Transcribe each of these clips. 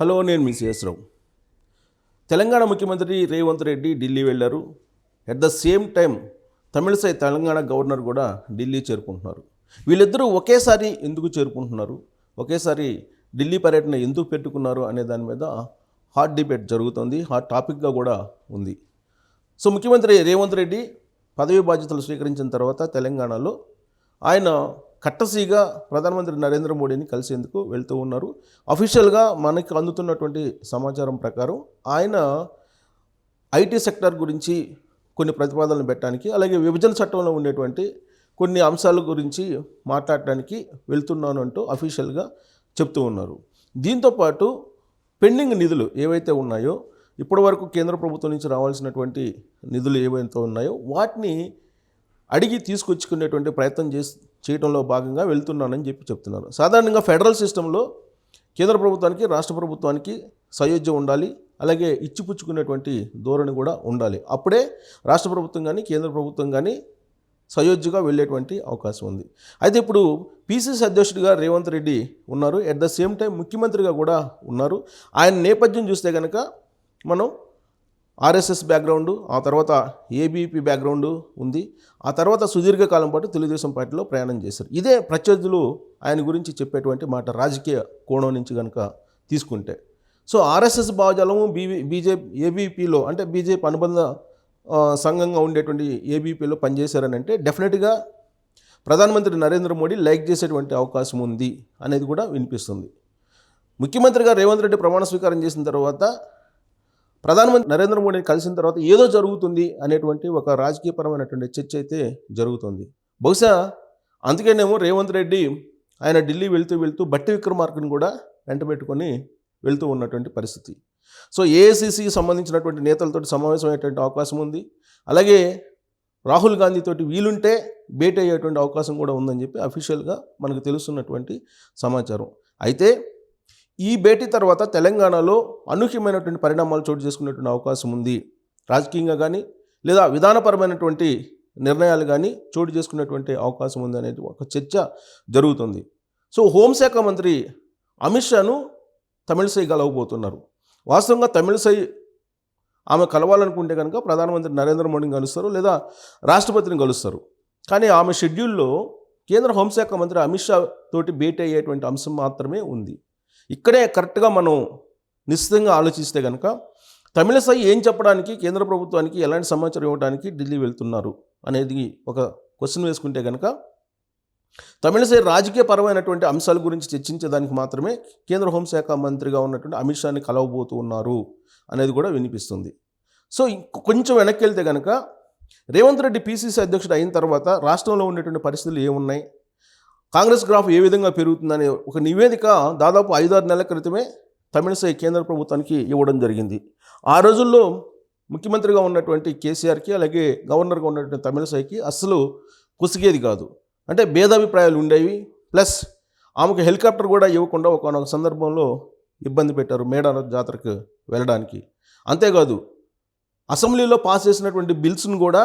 Hello, నేను మీ CS రావు. తెలంగాణ ముఖ్యమంత్రి రేవంత్ రెడ్డి ఢిల్లీ వెళ్ళారు. At the same time Tamilisai Telangana governor కూడా ఢిల్లీ చేరుకుంటున్నారు. వీళ్ళిద్దరూ ఒకేసారి ఎందుకు చేరుకుంటున్నారు, ఒకేసారి ఢిల్లీ పర్యటన ఎందుకు పెట్టుకున్నారు అనే దాని మీద హాట్ డిబేట్ జరుగుతుంది, హాట్ టాపిక్గా కూడా ఉంది. సో ముఖ్యమంత్రి రేవంత్ రెడ్డి పదవి బాధ్యతలు స్వీకరించిన తర్వాత తెలంగాణలో ఆయన కట్టసీగా ప్రధానమంత్రి నరేంద్ర మోడీని కలిసేందుకు వెళ్తూ ఉన్నారు. అఫీషియల్గా మనకు అందుతున్నటువంటి సమాచారం ప్రకారం ఆయన ఐటీ సెక్టర్ గురించి కొన్ని ప్రతిపాదనలు పెట్టడానికి, అలాగే విభజన చట్టంలో ఉండేటువంటి కొన్ని అంశాల గురించి మాట్లాడటానికి వెళ్తున్నాను అంటూ అఫీషియల్గా చెప్తూ ఉన్నారు. దీంతోపాటు పెండింగ్ నిధులు ఏవైతే ఉన్నాయో, ఇప్పటివరకు కేంద్ర ప్రభుత్వం నుంచి రావాల్సినటువంటి నిధులు ఏవైతే ఉన్నాయో వాటిని అడిగి తీసుకొచ్చుకునేటువంటి ప్రయత్నం చేయడంలో భాగంగా వెళ్తున్నానని చెప్తున్నారు. సాధారణంగా ఫెడరల్ సిస్టంలో కేంద్ర ప్రభుత్వానికి రాష్ట్ర ప్రభుత్వానికి సయోధ్య ఉండాలి, అలాగే ఇచ్చిపుచ్చుకునేటువంటి ధోరణి కూడా ఉండాలి. అప్పుడే రాష్ట్ర ప్రభుత్వం కానీ కేంద్ర ప్రభుత్వం కానీ సయోధ్యగా వెళ్ళేటువంటి అవకాశం ఉంది. అయితే ఇప్పుడు పిసిసి అధ్యక్షుడిగా రేవంత్ రెడ్డి ఉన్నారు, అట్ ద సేమ్ టైం ముఖ్యమంత్రిగా కూడా ఉన్నారు. ఆయన నేపథ్యం చూస్తే కనుక మనం ఆర్ఎస్ఎస్ బ్యాక్గ్రౌండు, ఆ తర్వాత ఏబీపీ బ్యాక్గ్రౌండు ఉంది. ఆ తర్వాత సుదీర్ఘకాలం పాటు తెలుగుదేశం పార్టీలో ప్రయాణం చేశారు. ఇదే ప్రత్యర్థులు ఆయన గురించి చెప్పేటువంటి మాట రాజకీయ కోణం నుంచి కనుక తీసుకుంటే. సో ఆర్ఎస్ఎస్ భావజాలము ఏబీపీలో అంటే బీజేపీ అనుబంధ సంఘంగా ఉండేటువంటి ఏబీపీలో పనిచేశారని అంటే డెఫినెట్గా ప్రధానమంత్రి నరేంద్ర మోడీ లైక్ చేసేటువంటి అవకాశం ఉంది అనేది కూడా వినిపిస్తుంది. ముఖ్యమంత్రిగా రేవంత్ రెడ్డి ప్రమాణ స్వీకారం చేసిన తర్వాత ప్రధానమంత్రి నరేంద్ర మోడీని కలిసిన తర్వాత ఏదో జరుగుతుంది అనేటువంటి ఒక రాజకీయపరమైనటువంటి చర్చ అయితే జరుగుతుంది. బహుశా అందుకేనేమో రేవంత్ రెడ్డి ఆయన ఢిల్లీ వెళ్తూ బట్టి విక్రమార్కను కూడా వెంటబెట్టుకొని వెళ్తూ ఉన్నటువంటి పరిస్థితి. సో ఏఐసిసికి సంబంధించినటువంటి నేతలతో సమావేశమయ్యేటువంటి అవకాశం ఉంది. అలాగే రాహుల్ గాంధీతోటి వీలుంటే భేటీ అయ్యేటువంటి అవకాశం కూడా ఉందని చెప్పి అఫీషియల్గా మనకు తెలుస్తున్నటువంటి సమాచారం. అయితే ఈ భేటీ తర్వాత తెలంగాణలో అనూహ్యమైనటువంటి పరిణామాలు చోటు చేసుకునేటువంటి అవకాశం ఉంది. రాజకీయంగా కానీ లేదా విధానపరమైనటువంటి నిర్ణయాలు కానీ చోటు చేసుకునేటువంటి అవకాశం ఉంది అనేది ఒక చర్చ జరుగుతుంది. సో హోంశాఖ మంత్రి అమిత్ షాను తమిళసై కలవబోతున్నారు. వాస్తవంగా తమిళసై ఆమె కలవాలనుకుంటే కనుక ప్రధానమంత్రి నరేంద్ర మోడీని కలుస్తారు, లేదా రాష్ట్రపతిని కలుస్తారు. కానీ ఆమె షెడ్యూల్లో కేంద్ర హోంశాఖ మంత్రి అమిత్ షా తోటి భేటీ అయ్యేటువంటి అంశం మాత్రమే ఉంది. ఇక్కడే కరెక్ట్గా మనం నిశ్చితంగా ఆలోచిస్తే కనుక తమిళసై ఏం చెప్పడానికి, కేంద్ర ప్రభుత్వానికి ఎలాంటి సమాచారం ఇవ్వడానికి ఢిల్లీ వెళ్తున్నారు అనేది ఒక క్వశ్చన్ వేసుకుంటే కనుక తమిళసై రాజకీయపరమైనటువంటి అంశాల గురించి చర్చించేదానికి మాత్రమే కేంద్ర హోంశాఖ మంత్రిగా ఉన్నటువంటి అమిత్ షాని కలవబోతూ ఉన్నారు అనేది కూడా వినిపిస్తుంది. సో కొంచెం వెనక్కి వెళ్తే కనుక రేవంత్ రెడ్డి పిసిసి అధ్యక్షుడు అయిన తర్వాత రాష్ట్రంలో ఉండేటువంటి పరిస్థితులు ఏమున్నాయి, కాంగ్రెస్ గ్రాఫ్ ఏ విధంగా పెరుగుతుందనే ఒక నివేదిక దాదాపు 5-6 నెలల క్రితమే తమిళసై కేంద్ర ప్రభుత్వానికి ఇవ్వడం జరిగింది. ఆ రోజుల్లో ముఖ్యమంత్రిగా ఉన్నటువంటి కేసీఆర్కి, అలాగే గవర్నర్గా ఉన్నటువంటి తమిళసైకి అస్సలు కుసిగేది కాదు. అంటే భేదాభిప్రాయాలు ఉండేవి. ప్లస్ ఆమెకు హెలికాప్టర్ కూడా ఇవ్వకుండా ఒక సందర్భంలో ఇబ్బంది పెట్టారు మేడారం జాతరకు వెళ్ళడానికి. అంతేకాదు అసెంబ్లీలో పాస్ చేసినటువంటి బిల్స్ను కూడా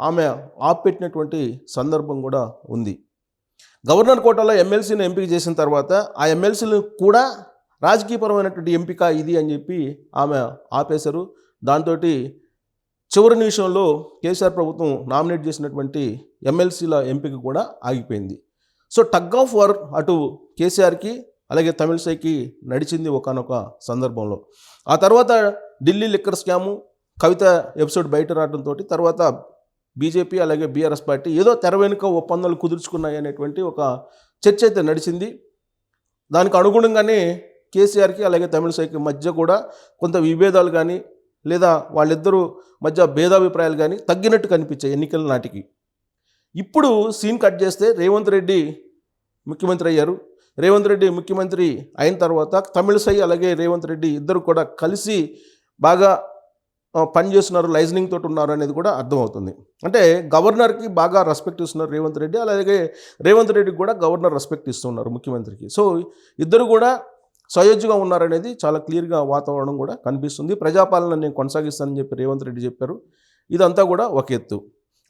ఆమె ఆపిపెట్టినటువంటి సందర్భం కూడా ఉంది. గవర్నర్ కోటాలో ఎమ్మెల్సీని ఎంపిక చేసిన తర్వాత ఆ ఎమ్మెల్సీలు కూడా రాజకీయపరమైనటువంటి ఎంపిక ఇది అని చెప్పి ఆమె ఆపేశారు. దాంతో చివరి నిమిషంలో కేసీఆర్ ప్రభుత్వం నామినేట్ చేసినటువంటి ఎమ్మెల్సీల ఎంపిక కూడా ఆగిపోయింది. సో టగ్ ఆఫ్ వార్ అటు కేసీఆర్కి అలాగే తమిళసైకి నడిచింది ఒకానొక సందర్భంలో. ఆ తర్వాత ఢిల్లీ లిక్కర్ స్కాము, కవిత ఎపిసోడ్ బయట రావడంతో తర్వాత బీజేపీ అలాగే బీఆర్ఎస్ పార్టీ ఏదో తెర వెనుక ఒప్పందాలు కుదుర్చుకున్నాయి అనేటువంటి ఒక చర్చ అయితే నడిచింది. దానికి అనుగుణంగానే కేసీఆర్కి అలాగే తమిళసైకి మధ్య కూడా కొంత విభేదాలు కానీ లేదా వాళ్ళిద్దరూ మధ్య భేదాభిప్రాయాలు కానీ తగ్గినట్టు కనిపించాయి ఎన్నికల నాటికి. ఇప్పుడు సీన్ కట్ చేస్తే రేవంత్ రెడ్డి ముఖ్యమంత్రి అయ్యారు. రేవంత్ రెడ్డి ముఖ్యమంత్రి అయిన తర్వాత తమిళసై అలాగే రేవంత్ రెడ్డి ఇద్దరు కూడా కలిసి బాగా పనిచేస్తున్నారు, లైజనింగ్ తోటి ఉన్నారు అనేది కూడా అర్థమవుతుంది. అంటే గవర్నర్కి బాగా రెస్పెక్ట్ ఇస్తున్నారు రేవంత్ రెడ్డి, అలాగే రేవంత్ రెడ్డికి కూడా గవర్నర్ రెస్పెక్ట్ ఇస్తున్నారు ముఖ్యమంత్రికి. సో ఇద్దరు కూడా సయోధ్యగా ఉన్నారనేది చాలా క్లియర్గా వాతావరణం కూడా కనిపిస్తుంది. ప్రజాపాలన నేను కొనసాగిస్తానని చెప్పి రేవంత్ రెడ్డి చెప్పారు. ఇదంతా కూడా ఒక ఎత్తు.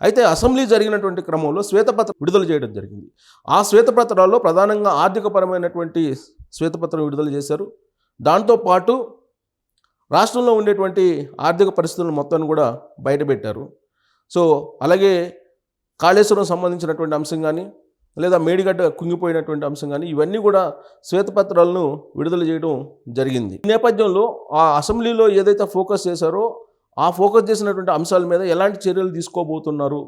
అయితే అసెంబ్లీ జరిగినటువంటి క్రమంలో శ్వేతపత్రం విడుదల చేయడం జరిగింది. ఆ శ్వేతపత్రాల్లో ప్రధానంగా ఆర్థికపరమైనటువంటి శ్వేతపత్రం విడుదల చేశారు. దాంతోపాటు రాష్ట్రంలో ఉండేటువంటి ఆర్థిక పరిస్థితులను మొత్తాన్ని కూడా బయటపెట్టారు. సో అలాగే కాళేశ్వరం సంబంధించినటువంటి అంశం కానీ లేదా మేడిగడ్డ కుంగిపోయినటువంటి అంశం కానీ ఇవన్నీ కూడా శ్వేతపత్రాలను విడుదల చేయడం జరిగింది. ఈ నేపథ్యంలో ఆ అసెంబ్లీలో ఏదైతే ఫోకస్ చేశారో ఆ ఫోకస్ చేసినటువంటి అంశాల మీద ఎలాంటి చర్యలు తీసుకోబోతున్నారు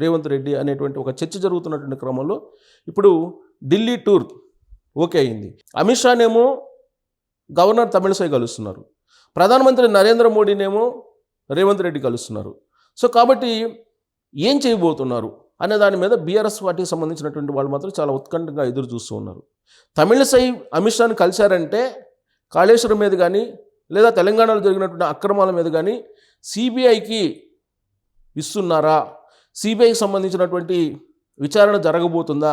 రేవంత్ రెడ్డి అనేటువంటి ఒక చర్చ జరుగుతున్నటువంటి క్రమంలో ఇప్పుడు ఢిల్లీ టూర్ ఓకే అయింది. అమిత్ షానేమో గవర్నర్ తమిళసై కలుస్తున్నారు, ప్రధానమంత్రి నరేంద్ర మోడీనేమో రేవంత్ రెడ్డి కలుస్తున్నారు. సో కాబట్టి ఏం చేయబోతున్నారు అనే దాని మీద బీఆర్ఎస్ పార్టీకి సంబంధించినటువంటి వాళ్ళు మాత్రం చాలా ఉత్కంఠంగా ఎదురు చూస్తూ ఉన్నారు. తమిళసై అమిత్ షాని కలిశారంటే కాళేశ్వరం మీద కానీ లేదా తెలంగాణలో జరిగినటువంటి అక్రమాల మీద కానీ సిబిఐకి ఇస్తున్నారా, సిబిఐకి సంబంధించినటువంటి విచారణ జరగబోతుందా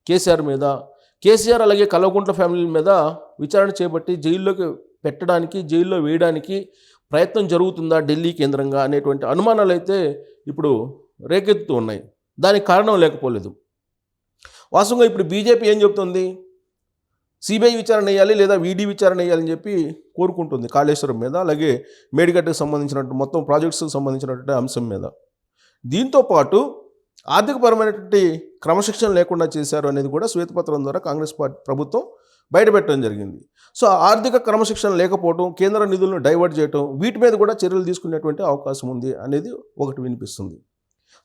కేసీఆర్ మీద, కేసీఆర్ అలాగే కల్వకుంట్ల ఫ్యామిలీ మీద విచారణ చేపట్టి జైల్లోకి పెట్టడానికి, జైల్లో వేయడానికి ప్రయత్నం జరుగుతుందా ఢిల్లీ కేంద్రంగా అనేటువంటి అనుమానాలు అయితే ఇప్పుడు రేకెత్తుతూ ఉన్నాయి. దానికి కారణం లేకపోలేదు. వాస్తవంగా ఇప్పుడు బీజేపీ ఏం చెబుతుంది, సిబిఐ విచారణ వేయాలి లేదా ఈడీ విచారణ వేయాలని చెప్పి కోరుకుంటుంది కాళేశ్వరం మీద, అలాగే మేడిగడ్డకు సంబంధించినటువంటి మొత్తం ప్రాజెక్ట్స్కి సంబంధించినటువంటి అంశం మీద. దీంతోపాటు ఆర్థికపరమైనటువంటి క్రమశిక్షణ లేకుండా చేశారు అనేది కూడా శ్వేతపత్రం ద్వారా కాంగ్రెస్ పార్టీ ప్రభుత్వం బయటపెట్టడం జరిగింది. సో ఆర్థిక క్రమశిక్షణ లేకపోవడం, కేంద్ర నిధులను డైవర్ట్ చేయడం, వీటి మీద కూడా చర్యలు తీసుకునేటువంటి అవకాశం ఉంది అనేది ఒకటి వినిపిస్తుంది.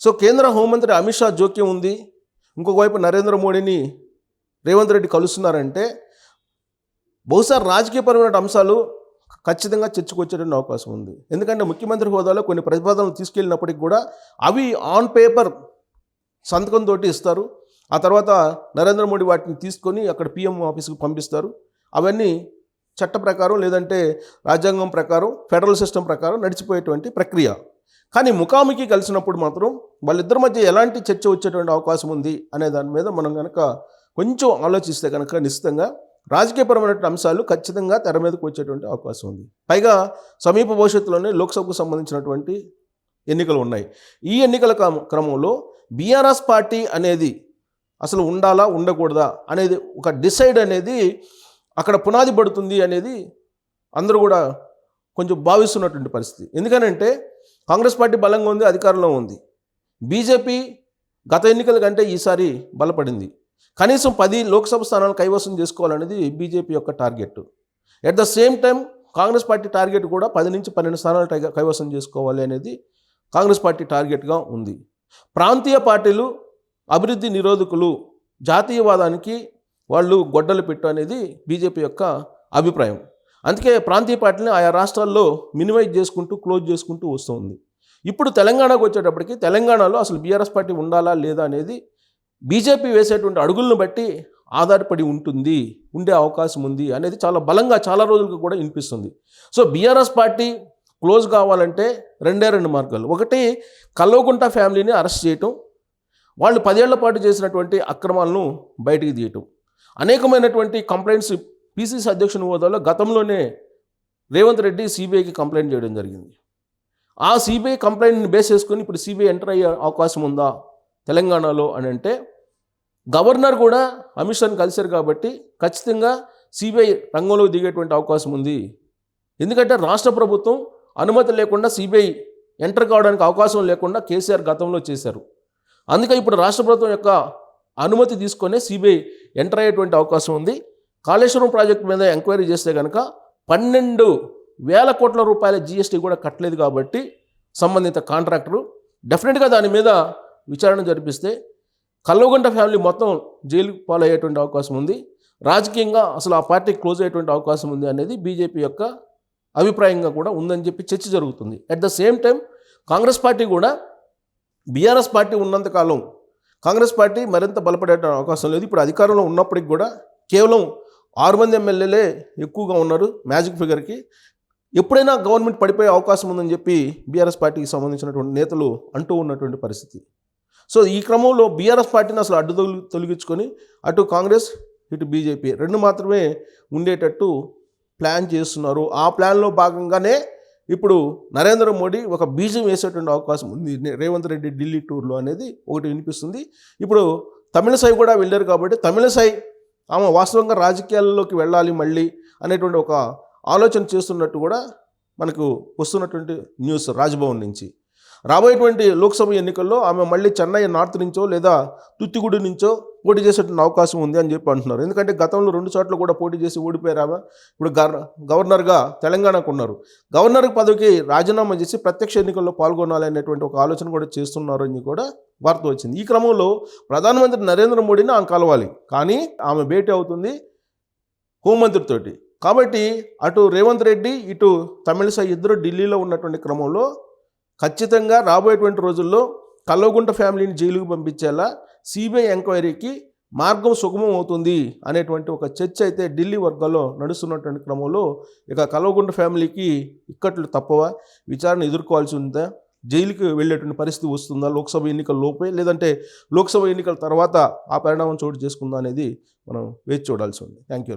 సో కేంద్ర హోంమంత్రి అమిత్ షా జోక్యం ఉంది, ఇంకొక వైపు నరేంద్ర మోడీని రేవంత్ రెడ్డి కలుస్తున్నారంటే బహుశా రాజకీయపరమైన అంశాలు ఖచ్చితంగా చర్చకు వచ్చేటువంటి అవకాశం ఉంది. ఎందుకంటే ముఖ్యమంత్రి హోదాలో కొన్ని ప్రతిపాదనలు తీసుకెళ్ళినప్పటికీ కూడా అవి ఆన్ పేపర్ సంతకంతో ఇస్తారు. ఆ తర్వాత నరేంద్ర మోడీ వాటిని తీసుకొని అక్కడ పిఎం ఆఫీస్కి పంపిస్తారు. అవన్నీ చట్ట ప్రకారం లేదంటే రాజ్యాంగం ప్రకారం, ఫెడరల్ సిస్టమ్ ప్రకారం నడిచిపోయేటువంటి ప్రక్రియ. కానీ ముఖాముఖి కలిసినప్పుడు మాత్రం వాళ్ళిద్దరి మధ్య ఎలాంటి చర్చ వచ్చేటువంటి అవకాశం ఉంది అనే దాని మీద మనం కనుక కొంచెం ఆలోచిస్తే కనుక నిశ్చితంగా రాజకీయపరమైనటువంటి అంశాలు ఖచ్చితంగా తెర మీదకు వచ్చేటువంటి అవకాశం ఉంది. పైగా సమీప భవిష్యత్తులోనే లోక్సభకు సంబంధించినటువంటి ఎన్నికలు ఉన్నాయి. ఈ ఎన్నికల క్రమంలో బీఆర్ఎస్ పార్టీ అనేది అసలు ఉండాలా ఉండకూడదా అనేది ఒక డిసైడ్ అనేది అక్కడ పునాది పడుతుంది అనేది అందరూ కూడా కొంచెం భావిస్తున్నటువంటి పరిస్థితి. ఎందుకనంటే కాంగ్రెస్ పార్టీ బలంగా ఉంది, అధికారంలో ఉంది. బీజేపీ గత ఎన్నికల కంటే ఈసారి బలపడింది. కనీసం 10 లోక్సభ స్థానాలు కైవసం చేసుకోవాలనేది బీజేపీ యొక్క target. At the same time Congress party target కూడా 10 నుంచి 12 స్థానాలు కైవసం చేసుకోవాలి అనేది కాంగ్రెస్ పార్టీ టార్గెట్గా ఉంది. ప్రాంతీయ పార్టీలు అభివృద్ధి నిరోధకులు, జాతీయవాదానికి వాళ్ళు గొడ్డలు పెట్టు అనేది బీజేపీ యొక్క అభిప్రాయం. అందుకే ప్రాంతీయ పార్టీని ఆయా రాష్ట్రాల్లో మినిమైజ్ చేసుకుంటూ క్లోజ్ చేసుకుంటూ వస్తుంది. ఇప్పుడు తెలంగాణకు వచ్చేటప్పటికి తెలంగాణలో అసలు బీఆర్ఎస్ పార్టీ ఉండాలా లేదా అనేది బీజేపీ వేసేటువంటి అడుగులను బట్టి ఆధారపడి ఉండే అవకాశం ఉంది అనేది చాలా బలంగా చాలా రోజులకు కూడా వినిపిస్తుంది. సో బీఆర్ఎస్ పార్టీ క్లోజ్ కావాలంటే రెండు మార్గాలు. ఒకటి, కల్వకుంట్ల ఫ్యామిలీని అరెస్ట్ చేయటం, వాళ్ళు 10 ఏళ్ల పాటు చేసినటువంటి అక్రమాలను బయటికి తీయటం. అనేకమైనటువంటి కంప్లైంట్స్ పీసీసీ అధ్యక్షుని హోదాలో గతంలోనే రేవంత్ రెడ్డి సిబిఐకి కంప్లైంట్ చేయడం జరిగింది. ఆ సిబిఐ కంప్లైంట్ని బేస్ చేసుకొని ఇప్పుడు సిబిఐ ఎంటర్ అయ్యే అవకాశం ఉందా తెలంగాణలో అని అంటే, గవర్నర్ కూడా అమిత్ షాని కలిశారు కాబట్టి ఖచ్చితంగా సిబిఐ రంగంలో దిగేటువంటి అవకాశం ఉంది. ఎందుకంటే రాష్ట్ర ప్రభుత్వం అనుమతి లేకుండా సిబిఐ ఎంటర్ కావడానికి అవకాశం లేకుండా కేసీఆర్ గతంలో చేశారు. అందుకే ఇప్పుడు రాష్ట్ర ప్రభుత్వం యొక్క అనుమతి తీసుకొనే సిబిఐ ఎంటర్ అయ్యేటువంటి అవకాశం ఉంది. కాళేశ్వరం ప్రాజెక్టు మీద ఎంక్వైరీ చేస్తే కనుక 12,000 కోట్ల రూపాయల జీఎస్టీ కూడా కట్టలేదు కాబట్టి సంబంధిత కాంట్రాక్టరు డెఫినెట్గా దాని మీద విచారణ జరిపిస్తే కల్వకుంట్ల ఫ్యామిలీ మొత్తం జైలుకు పాలయ్యేటువంటి అవకాశం ఉంది. రాజకీయంగా అసలు ఆ పార్టీ క్లోజ్ అయ్యేటువంటి అవకాశం ఉంది అనేది బీజేపీ యొక్క అభిప్రాయంగా కూడా ఉందని చెప్పి చర్చ జరుగుతుంది. At the same time Congress party కూడా బీఆర్ఎస్ పార్టీ ఉన్నంతకాలం కాంగ్రెస్ పార్టీ మరింత బలపడే అవకాశం లేదు. ఇప్పుడు అధికారంలో ఉన్నప్పటికి కూడా కేవలం 6 మంది ఎమ్మెల్యేలే ఎక్కువగా ఉన్నారు మ్యాజిక్ ఫిగర్కి. ఎప్పుడైనా గవర్నమెంట్ పడిపోయే అవకాశం ఉందని చెప్పి బీఆర్ఎస్ పార్టీకి సంబంధించినటువంటి నేతలు అంటూ ఉన్నటువంటి పరిస్థితి. సో ఈ క్రమంలో బీఆర్ఎస్ పార్టీని అసలు అడ్డు తొలగించుకొని అటు కాంగ్రెస్ ఇటు బీజేపీ రెండు మాత్రమే ఉండేటట్టు ప్లాన్ చేస్తున్నారు. ఆ ప్లాన్లో భాగంగానే ఇప్పుడు నరేంద్ర మోడీ ఒక బీజం వేసేటువంటి అవకాశం ఉంది రేవంత్ రెడ్డి ఢిల్లీ టూర్లో అనేది ఒకటి వినిపిస్తుంది. ఇప్పుడు తమిళసై కూడా వెళ్ళారు కాబట్టి తమిళసై ఆమె వాస్తవంగా రాజకీయాల్లోకి వెళ్ళాలి మళ్ళీ అనేటువంటి ఒక ఆలోచన చేస్తున్నట్టు కూడా మనకు వస్తున్నటువంటి న్యూస్ రాజ్భవన్ నుంచి. రాబోయేటువంటి లోక్సభ ఎన్నికల్లో ఆమె మళ్ళీ చెన్నై నార్త్ నుంచో లేదా తుత్తిగూడి నుంచో పోటీ చేసేటువంటి అవకాశం ఉంది అని చెప్పి అంటున్నారు. ఎందుకంటే గతంలో 2 చోట్ల కూడా పోటీ చేసి ఓడిపోయారు ఆమె. ఇప్పుడు గవర్నర్గా తెలంగాణకు ఉన్నారు. గవర్నర్ పదవికి రాజీనామా చేసి ప్రత్యక్ష ఎన్నికల్లో పాల్గొనాలి అనేటువంటి ఒక ఆలోచన కూడా చేస్తున్నారు అని కూడా వార్త వచ్చింది. ఈ క్రమంలో ప్రధానమంత్రి నరేంద్ర మోడీని ఆమె కలవాలి, కానీ ఆమె భేటీ అవుతుంది హోంమంత్రితోటి. కాబట్టి అటు రేవంత్ రెడ్డి ఇటు తమిళిసై ఇద్దరు ఢిల్లీలో ఉన్నటువంటి క్రమంలో ఖచ్చితంగా రాబోయేటువంటి రోజుల్లో కల్వకుంట్ల ఫ్యామిలీని జైలుకు పంపించేలా సిబిఐ ఎంక్వైరీకి మార్గం సుగమం అవుతుంది అనేటువంటి ఒక చర్చ అయితే ఢిల్లీ వర్గాల్లో నడుస్తున్నటువంటి క్రమంలో ఇక కల్వకుంట్ల ఫ్యామిలీకి ఇక్కట్లు తప్పవా, విచారణ ఎదుర్కోవాల్సి ఉందా, జైలుకి వెళ్ళేటువంటి పరిస్థితి వస్తుందా లోక్సభ ఎన్నికల లోపే, లేదంటే లోక్సభ ఎన్నికల తర్వాత ఆ పరిణామం చోటు చేసుకుందా అనేది మనం వేచి చూడాల్సి ఉంది. Thank you.